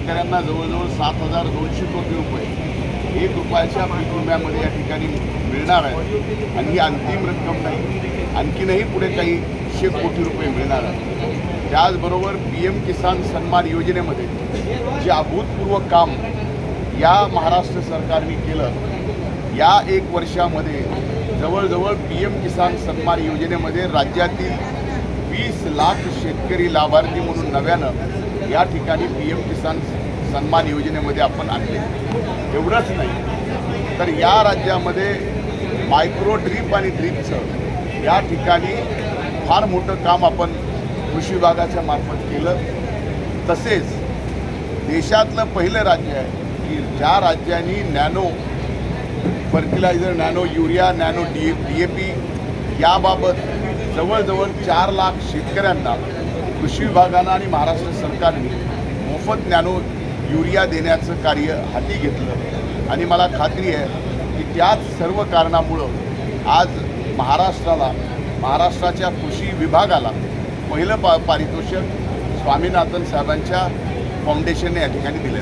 शेतकऱ्यांना जवळजवळ 7,200 कोटी रुपये 1 रुपयाच्या पीक विम्यामध्ये या ठिकाणी मिळणार आहे आणि ही अंतिम रक्कम नाही, आणखीनही पुढे काही 100 कोटी रुपये मिळणार आहे। त्याचबरोबर PM किसान सन्मान योजनेमध्ये जे अभूतपूर्व काम या महाराष्ट्र सरकारने केलं, या 1 वर्षामध्ये जवळजवळ PM किसान सन्मान योजनेमध्ये राज्यातील 20 लाख शेतकरी लाभार्थी म्हणून नव्यानं या ठिकाणी PM किसान सन्मान योजनेमध्ये आपण आणले। एवढंच नाही तर या राज्यामध्ये मायक्रो ड्रीप आणि ड्रीपचं या ठिकाणी फार मोठं काम आपण कृषी विभागाच्या मार्फत केलं। तसेच देशातलं पहिलं राज्य आहे की ज्या राज्यांनी nano fertiliser, nano urea, nano DAP याबाबत जवळजवळ 4 लाख शेतकऱ्यांना कृषी विभागानं आणि महाराष्ट्र सरकारने मोफत नॅनो युरिया देण्याचं कार्य हाती घेतलं आणि मला खात्री आहे की त्याच सर्व कारणामुळं आज महाराष्ट्राच्या कृषी विभागाला पहिलं पारितोषिक स्वामीनाथन साहेबांच्या फाउंडेशनने या ठिकाणी दिलं।